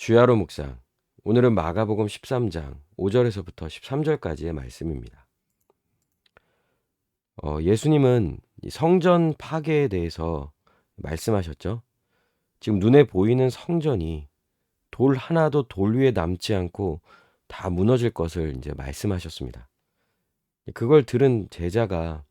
주야로 묵상. 오늘은 마가복음 13장 5절에서부터 13절까지의 말씀입니다. 예수님은 이 성전 파괴에 대해서 말씀하셨죠. 지금 눈에 보이는 성전이 돌 하나도 돌 위에 남지 않고 다 무너질 것을 이제 말씀하셨습니다. 그걸 들은 제자가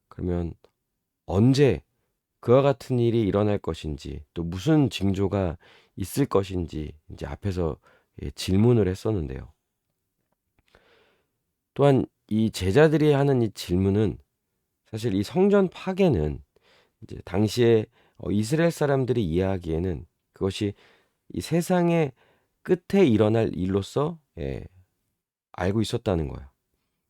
그러면 언제 그와 같은 일이 일어날 것인지 또 무슨 징조가 있을 것인지 이제 앞에서 질문을 했었는데요. 또한 이 제자들이 하는 이 질문은 사실 이 성전 파괴는 이제 당시에 이스라엘 사람들이 이해하기에는 그것이 이 세상의 끝에 일어날 일로서 알고 있었다는 거예요.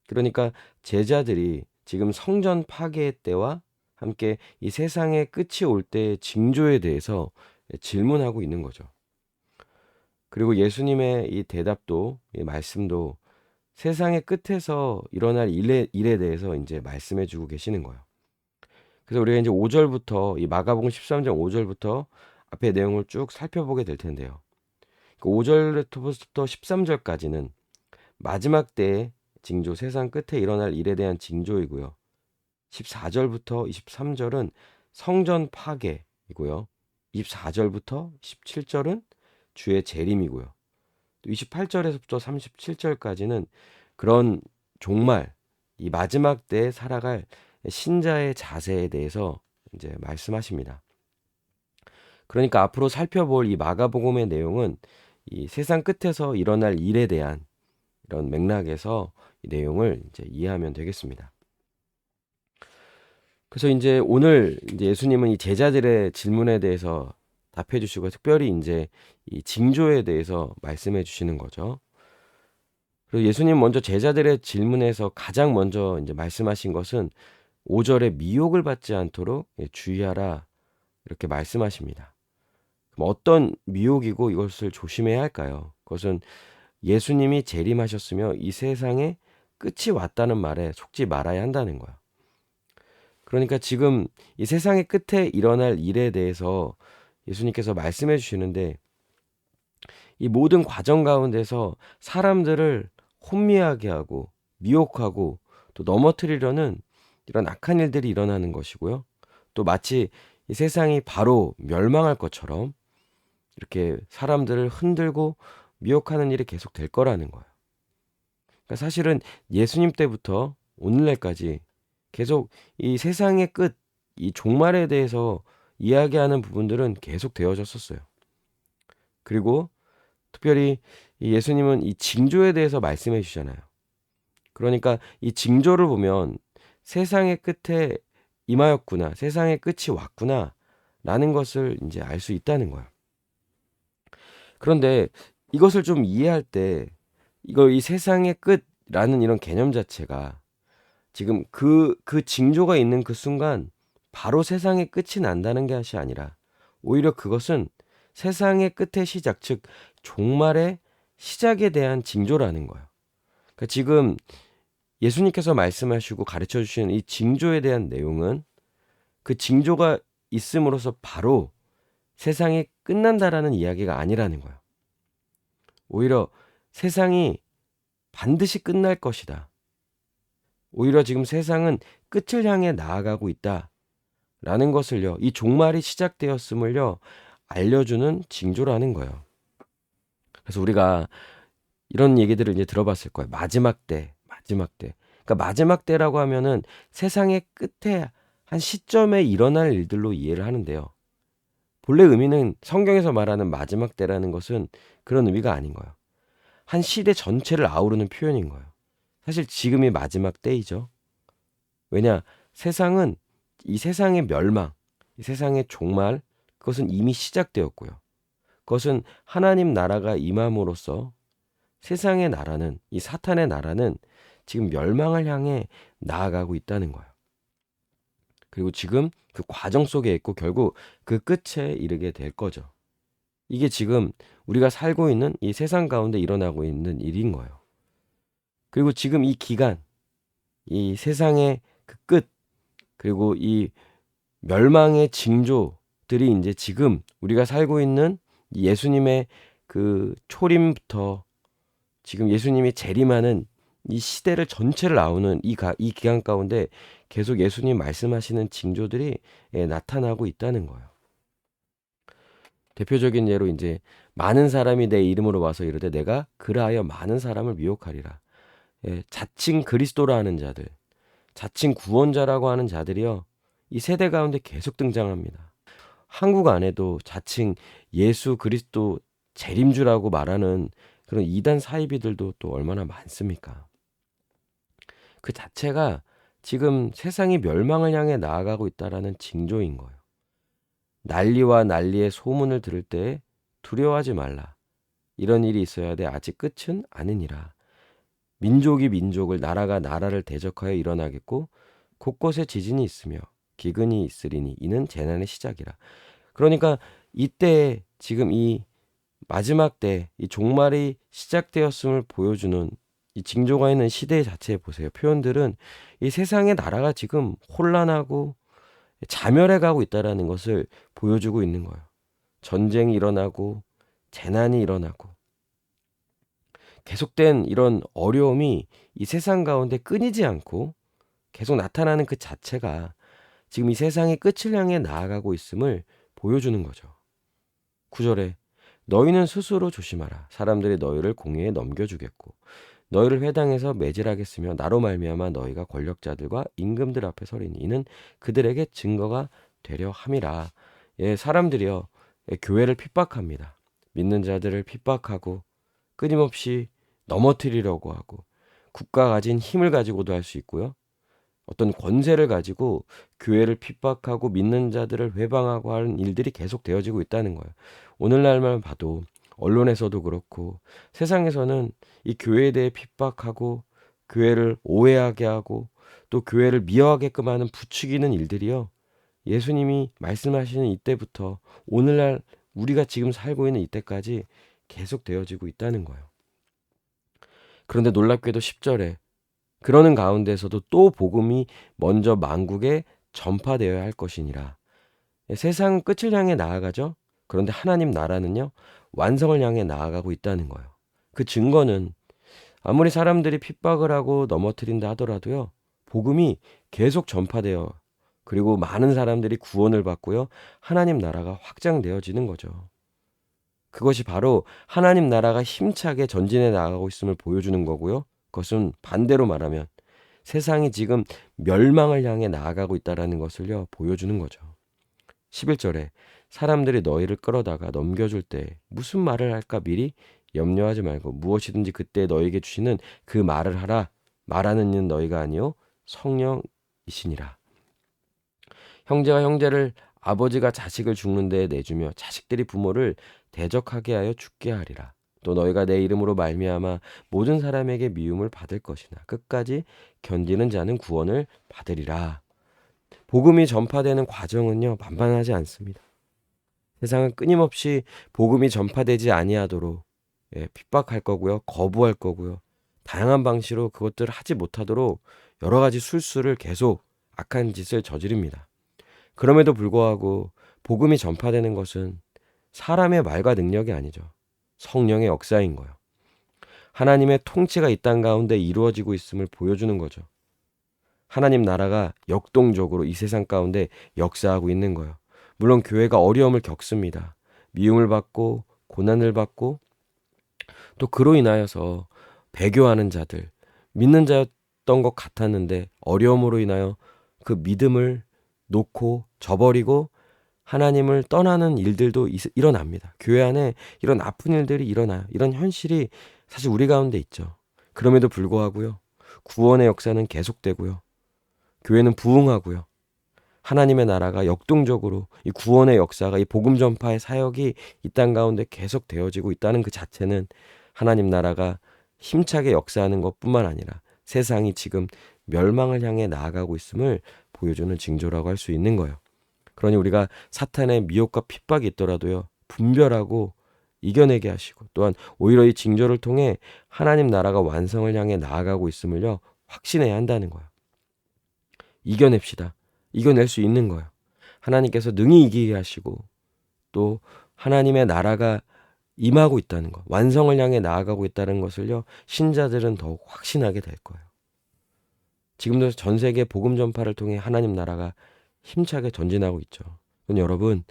그러니까 제자들이 지금 성전 파괴 때와 함께 이 세상의 끝이 올 때의 징조에 대해서 질문하고 있는 거죠. 그리고 예수님의 이 대답도 이 말씀도 세상의 끝에서 일어날 일에 대해서 이제 말씀해 주고 계시는 거예요. 그래서 우리가 이제 5절부터 이 마가복음 13장 5절부터 앞에 내용을 쭉 살펴보게 될 텐데요. 그 5절부터 13절까지는 마지막 때의 징조, 세상 끝에 일어날 일에 대한 징조이고요. 14절부터 23절은 성전 파괴이고요. 24절부터 17절은 주의 재림이고요. 또 28절에서부터 37절까지는 그런 종말, 이 마지막 때에 살아갈 신자의 자세에 대해서 이제 말씀하십니다. 그러니까 앞으로 살펴볼 이 마가복음의 내용은 이 세상 끝에서 일어날 일에 대한 이런 맥락에서 이 내용을 이제 이해하면 되겠습니다. 그래서 이제 오늘 이제 예수님은 이 제자들의 질문에 대해서 답해 주시고 특별히 이제 이 징조에 대해서 말씀해 주시는 거죠. 그리고 예수님 먼저 제자들의 질문에서 가장 먼저 이제 말씀하신 것은 5절에 미혹을 받지 않도록 주의하라 이렇게 말씀하십니다. 그럼 어떤 미혹이고 이것을 조심해야 할까요? 그것은 예수님이 재림하셨으며 이 세상에 끝이 왔다는 말에 속지 말아야 한다는 거예요. 그러니까 지금 이 세상의 끝에 일어날 일에 대해서 예수님께서 말씀해 주시는데 이 모든 과정 가운데서 사람들을 혼미하게 하고 미혹하고 또 넘어뜨리려는 이런 악한 일들이 일어나는 것이고요. 또 마치 이 세상이 바로 멸망할 것처럼 이렇게 사람들을 흔들고 미혹하는 일이 계속 될 거라는 거예요. 그러니까 사실은 예수님 때부터 오늘날까지 계속 이 세상의 끝, 이 종말에 대해서 이야기하는 부분들은 계속 되어졌었어요. 그리고 특별히 이 예수님은 이 징조에 대해서 말씀해 주잖아요. 그러니까 이 징조를 보면 세상의 끝에 임하였구나, 세상의 끝이 왔구나, 라는 것을 이제 알 수 있다는 거예요. 그런데 이것을 좀 이해할 때, 이 세상의 끝이라는 이런 개념 자체가 지금 그 징조가 있는 그 순간 바로 세상의 끝이 난다는 것이 아니라 오히려 그것은 세상의 끝의 시작, 즉 종말의 시작에 대한 징조라는 거예요. 그러니까 지금 예수님께서 말씀하시고 가르쳐 주시는 이 징조에 대한 내용은 그 징조가 있음으로써 바로 세상이 끝난다라는 이야기가 아니라는 거예요. 오히려 세상이 반드시 끝날 것이다. 오히려 지금 세상은 끝을 향해 나아가고 있다라는 것을요, 이 종말이 시작되었음을요, 알려주는 징조라는 거예요. 그래서 우리가 이런 얘기들을 이제 들어봤을 거예요. 마지막 때, 마지막 때. 그러니까 마지막 때라고 하면은 세상의 끝에 한 시점에 일어날 일들로 이해를 하는데요. 본래 의미는 성경에서 말하는 마지막 때라는 것은 그런 의미가 아닌 거예요. 한 시대 전체를 아우르는 표현인 거예요. 사실 지금이 마지막 때이죠. 왜냐? 세상은 이 세상의 멸망, 이 세상의 종말, 그것은 이미 시작되었고요. 그것은 하나님 나라가 임함으로써 세상의 나라는, 이 사탄의 나라는 지금 멸망을 향해 나아가고 있다는 거예요. 그리고 지금 그 과정 속에 있고 결국 그 끝에 이르게 될 거죠. 이게 지금 우리가 살고 있는 이 세상 가운데 일어나고 있는 일인 거예요. 그리고 지금 이 기간, 이 세상의 그 끝, 그리고 이 멸망의 징조들이 이제 지금 우리가 살고 있는 예수님의 그 초림부터 지금 예수님이 재림하는 이 시대를 전체를 아우는 이 기간 가운데 계속 예수님 말씀하시는 징조들이 나타나고 있다는 거예요. 대표적인 예로 이제 많은 사람이 내 이름으로 와서 이르되 내가 그라하여 많은 사람을 미혹하리라. 자칭 그리스도라 하는 자들, 자칭 구원자라고 하는 자들이요. 이 세대 가운데 계속 등장합니다. 한국 안에도 자칭 예수 그리스도 재림주라고 말하는 그런 이단 사이비들도 또 얼마나 많습니까? 그 자체가 지금 세상이 멸망을 향해 나아가고 있다라는 징조인 거예요. 난리와 난리의 소문을 들을 때 두려워하지 말라. 이런 일이 있어야 돼. 아직 끝은 아니니라. 민족이 민족을, 나라가 나라를 대적하여 일어나겠고 곳곳에 지진이 있으며 기근이 있으리니 이는 재난의 시작이라. 그러니까 이때 지금 이 마지막 때 이 종말이 시작되었음을 보여주는 이 징조가 있는 시대 자체에 보세요. 표현들은 이 세상의 나라가 지금 혼란하고 자멸해 가고 있다라는 것을 보여주고 있는 거예요. 전쟁이 일어나고 재난이 일어나고 계속된 이런 어려움이 이 세상 가운데 끊이지 않고 계속 나타나는 그 자체가 지금 이 세상의 끝을 향해 나아가고 있음을 보여주는 거죠. 9절에 너희는 스스로 조심하라. 사람들이 너희를 공회에 넘겨주겠고 너희를 회당에서 매질하겠으며 나로 말미암아 너희가 권력자들과 임금들 앞에 서리니 이는 그들에게 증거가 되려 함이라. 사람들이요, 교회를 핍박합니다. 믿는 자들을 핍박하고 끊임없이 넘어뜨리려고 하고 국가 가진 힘을 가지고도 할 수 있고요. 어떤 권세를 가지고 교회를 핍박하고 믿는 자들을 회방하고 하는 일들이 계속 되어지고 있다는 거예요. 오늘날만 봐도 언론에서도 그렇고 세상에서는 이 교회에 대해 핍박하고 교회를 오해하게 하고 또 교회를 미워하게끔 하는 부추기는 일들이요. 예수님이 말씀하시는 이때부터 오늘날 우리가 지금 살고 있는 이때까지 계속 되어지고 있다는 거예요. 그런데 놀랍게도 10절에 그러는 가운데서도 또 복음이 먼저 만국에 전파되어야 할 것이니라. 세상 끝을 향해 나아가죠. 그런데 하나님 나라는요, 완성을 향해 나아가고 있다는 거예요. 그 증거는 아무리 사람들이 핍박을 하고 넘어뜨린다 하더라도요, 복음이 계속 전파되어 그리고 많은 사람들이 구원을 받고요, 하나님 나라가 확장되어지는 거죠. 그것이 바로 하나님 나라가 힘차게 전진해 나가고 있음을 보여주는 거고요. 그것은 반대로 말하면 세상이 지금 멸망을 향해 나아가고 있다는 것을요, 보여주는 거죠. 11절에 사람들이 너희를 끌어다가 넘겨줄 때 무슨 말을 할까 미리 염려하지 말고 무엇이든지 그때 너희에게 주시는 그 말을 하라. 말하는 이는 너희가 아니요 성령이시니라. 형제가 형제를, 아버지가 자식을 죽는 데에 내주며 자식들이 부모를 대적하게 하여 죽게 하리라. 또 너희가 내 이름으로 말미암아 모든 사람에게 미움을 받을 것이나 끝까지 견디는 자는 구원을 받으리라. 복음이 전파되는 과정은요, 만만하지 않습니다. 세상은 끊임없이 복음이 전파되지 아니하도록 핍박할 거고요, 거부할 거고요, 다양한 방식으로 그것들을 하지 못하도록 여러 가지 술수를 계속 악한 짓을 저지릅니다. 그럼에도 불구하고 복음이 전파되는 것은 사람의 말과 능력이 아니죠. 성령의 역사인 거예요. 하나님의 통치가 이 땅 가운데 이루어지고 있음을 보여주는 거죠. 하나님 나라가 역동적으로 이 세상 가운데 역사하고 있는 거예요. 물론 교회가 어려움을 겪습니다. 미움을 받고 고난을 받고 또 그로 인하여서 배교하는 자들, 믿는 자였던 것 같았는데 어려움으로 인하여 그 믿음을 놓고 저버리고 하나님을 떠나는 일들도 일어납니다. 교회 안에 이런 아픈 일들이 일어나요. 이런 현실이 사실 우리 가운데 있죠. 그럼에도 불구하고요, 구원의 역사는 계속되고요, 교회는 부흥하고요, 하나님의 나라가 역동적으로 이 구원의 역사가, 이 복음 전파의 사역이 이 땅 가운데 계속 되어지고 있다는 그 자체는 하나님 나라가 힘차게 역사하는 것뿐만 아니라 세상이 지금 멸망을 향해 나아가고 있음을 보여주는 징조라고 할 수 있는 거예요. 그러니 우리가 사탄의 미혹과 핍박이 있더라도요, 분별하고 이겨내게 하시고 또한 오히려 이 징조를 통해 하나님 나라가 완성을 향해 나아가고 있음을요, 확신해야 한다는 거예요. 이겨냅시다. 이겨낼 수 있는 거예요. 하나님께서 능히 이기게 하시고 또 하나님의 나라가 임하고 있다는 것, 완성을 향해 나아가고 있다는 것을요, 신자들은 더욱 확신하게 될 거예요. 지금도 전 세계 복음 전파를 통해 하나님 나라가 힘차게 전진하고 있죠. 여러분,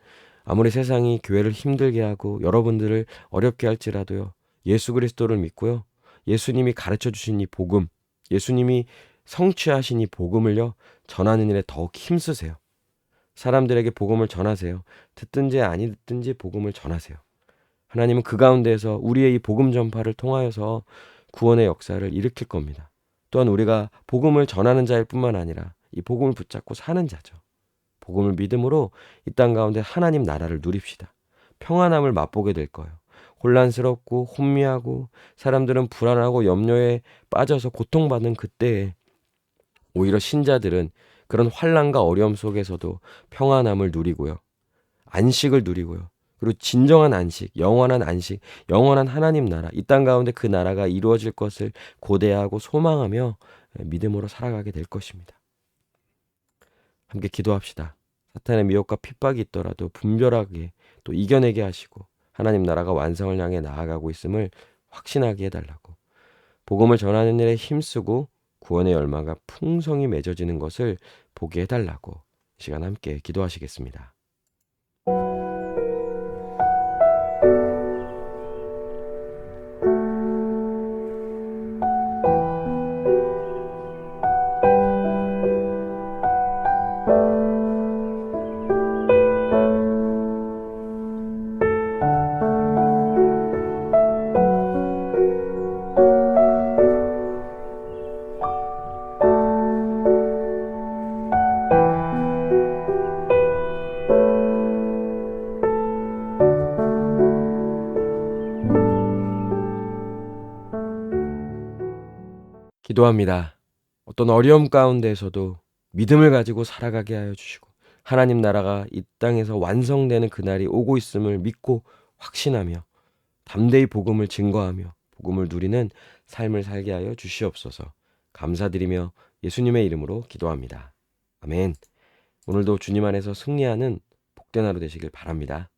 아무리 세상이 교회를 힘들게 하고 여러분들을 어렵게 할지라도요, 예수 그리스도를 믿고요, 예수님이 가르쳐 주신 이 복음, 예수님이 성취하신 이 복음을요, 전하는 일에 더욱 힘쓰세요. 사람들에게 복음을 전하세요. 듣든지 아니 듣든지 복음을 전하세요. 하나님은 그 가운데에서 우리의 이 복음 전파를 통하여서 구원의 역사를 일으킬 겁니다. 또한 우리가 복음을 전하는 자일 뿐만 아니라 이 복음을 붙잡고 사는 자죠. 복음을 믿음으로 이 땅 가운데 하나님 나라를 누립시다. 평안함을 맛보게 될 거예요. 혼란스럽고 혼미하고 사람들은 불안하고 염려에 빠져서 고통받는 그때에 오히려 신자들은 그런 환난과 어려움 속에서도 평안함을 누리고요. 안식을 누리고요. 그리고 진정한 안식, 영원한 하나님 나라, 이 땅 가운데 그 나라가 이루어질 것을 고대하고 소망하며 믿음으로 살아가게 될 것입니다. 함께 기도합시다. 사탄의 미혹과 핍박이 있더라도 분별하게 또 이겨내게 하시고 하나님 나라가 완성을 향해 나아가고 있음을 확신하게 해달라고, 복음을 전하는 일에 힘쓰고 구원의 열마가 풍성히 맺어지는 것을 보게 해달라고 이 시간 함께 기도하시겠습니다. 기도합니다. 어떤 어려움 가운데에서도 믿음을 가지고 살아가게 하여 주시고 하나님 나라가 이 땅에서 완성되는 그날이 오고 있음을 믿고 확신하며 담대히 복음을 증거하며 복음을 누리는 삶을 살게 하여 주시옵소서. 감사드리며 예수님의 이름으로 기도합니다. 아멘. 오늘도 주님 안에서 승리하는 복된 하루 되시길 바랍니다.